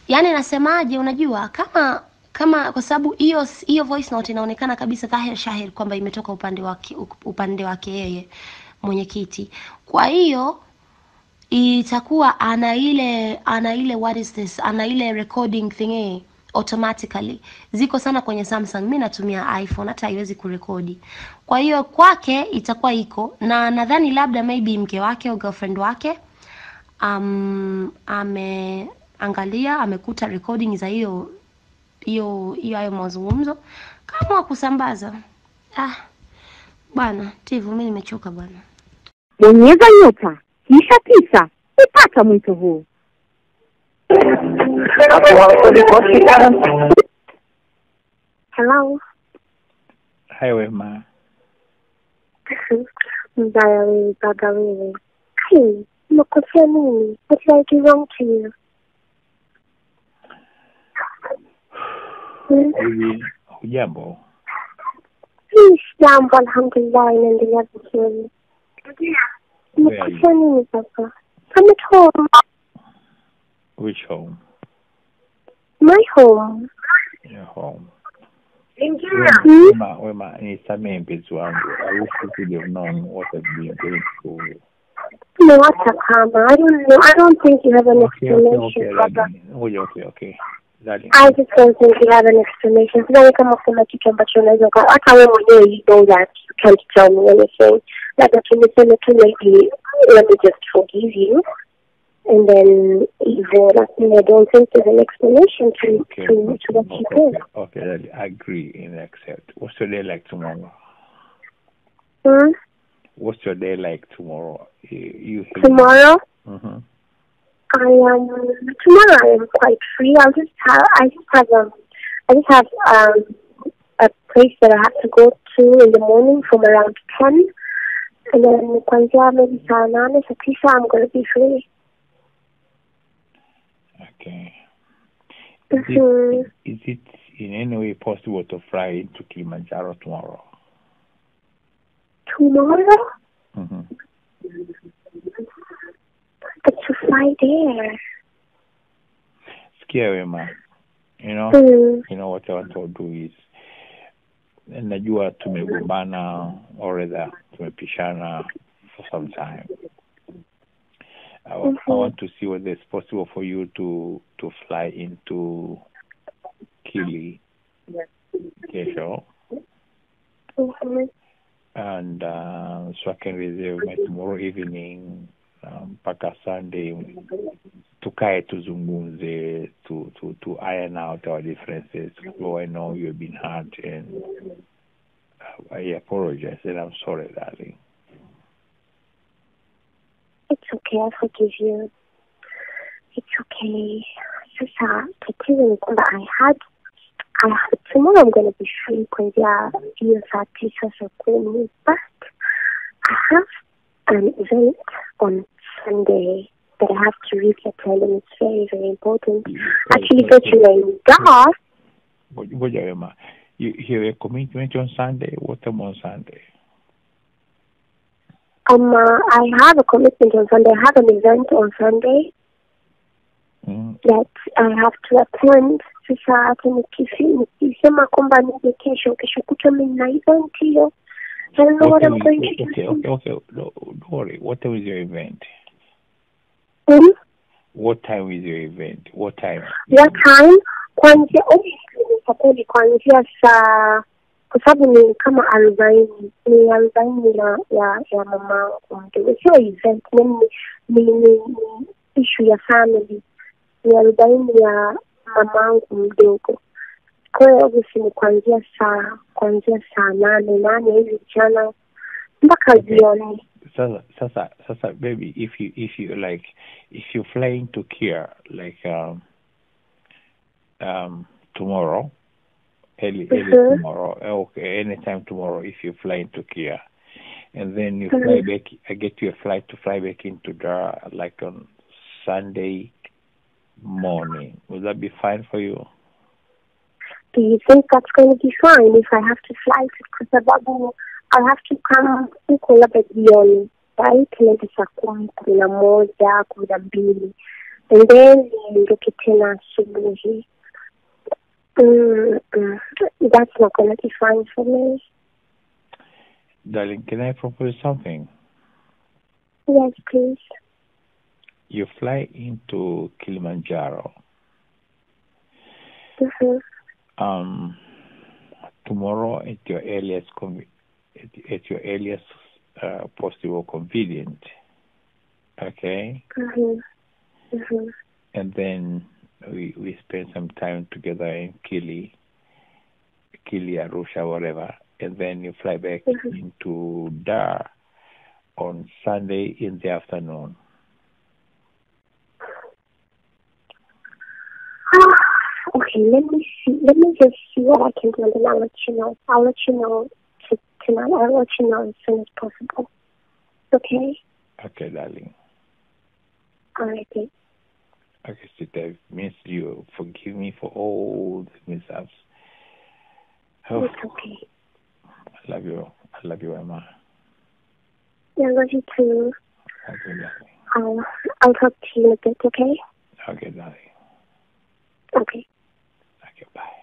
yani nasemaje, unajua kama kwa sababu hiyo voice note inaonekana kabisa dhahir shahir kwamba imetoka upande wake yeye mwenyekiti. Kwa hiyo itakuwa ana ile what is this, ana ile recording thingy automatically. Ziko sana kwenye Samsung, mimi natumia iPhone, hata haiwezi kurekodi. Kwa hiyo kwake itakuwa iko, na nadhani labda maybe mke wake au girlfriend wake ameangalia, amekuta recording za hiyo hayo mazungumzo kama kusambaza. Bwana Tivu, mimi nimechoka bwana. Bonyeza nyota kisha 9 upata mwito huu. Hello. Hi Wema. Mbaya wewe baba wewe. Hey, nimekosea nini? What did I do wrong to you? Hivi hujambo? Jambo, alhamdulillah, naendelea vizuri. Nimekosea nini baba? I'm at home. Which home? My home. Your home. Wema, nisamehe mpenzi wangu. I wish you could have known what I've been going through. No, what's up, Kama? I don't know. I don't think you have an explanation, Baba. Okay. Darling. I just don't think you have an explanation. Sidhani kama kuna kitu ambacho unaweza hata wewe mwenyewe you know that you can't tell me anything. Labda tuniseme tu maybe let me just forgive you. And then I don't think there's an explanation to what you did. Okay, I agree and accept. What's your day like tomorrow? What's your day like tomorrow? Tomorrow? Mm-hmm. Tomorrow I am quite free. I just have a place that I have to go to in the morning from around 10, and then kwanzia maybe saa 9 saa 9 I'm going to be free. Okay. Mm-hmm. Is it in any way possible to fly into Kilimanjaro tomorrow? Tomorrow? Mm-hmm. But to fly there. Scary, man. You know what I want to do is, najua tumegombana or rather tumepishana for some time. I want to see whether it's possible for you to fly into Kili, Kesho, and so I can reserve my tomorrow evening mpaka Sunday. Tukae tuzungumze to iron out our differences. So I know you've been hurt, and I apologize, and I'm sorry, darling. It's okay, I forgive you. It's okay. Sasa tatizo ni kwamba I had tomorrow I'm going to be free kwanzia hiyo saa 9 saa 10, but I have an event on Sunday that I have to really attend, and it's very, very important. Actually, go to my God. You have a commitment on Sunday? What time on Sunday? I have a commitment on Sunday. I have an event on Sunday that I have to attend. Sasa hata nikisema kwamba nije kesho kutwa mimi na event hiyo. I don't know what I'm going to do. Okay. Don't worry. What time is your event? What time is your event? What time? Kwanzia kwanzia saa, kwa sababu ni kama 40 ya mama wangu. Sio event, ni issue ya family. Ni 40 ya mamangu mdogo. Kwa hiyo obviously ni kwanzia saa 8 hivi jana mpaka jioni. Sasa baby, if you flying to Kia like tomorrow, early tomorrow, okay, anytime tomorrow, if you fly into Kia, and then you fly back, I get you a flight to fly back into Dar like on Sunday morning. Will that be fine for you? Do you think that's going to be fine if I have to fly to Kusababu? I have to come huko labda jioni, right? Maybe saa 11, 12. And then niondoke tena asubuhi. That's not going to be fine for me. Darling, can I propose something? Yes, please. You fly into Kilimanjaro. Tomorrow at your earliest possible convenient. Okay. And then we spend some time together in Kili, Arusha, whatever, and then you fly back into Dar on Sunday in the afternoon. Okay, let me just see what I can do, and then I'll let you know. I'll let you know tonight. I'll let you know as soon as possible. Okay? Okay, darling. All right, babe. Okay, Sita, miss you. Forgive me for all the mishaps. Oh, it's okay. I love you. I love you, Emma. Yeah, I love you too. Okay, darling. I'll talk to you in a bit, okay? Okay, darling. Okay. Okay, bye.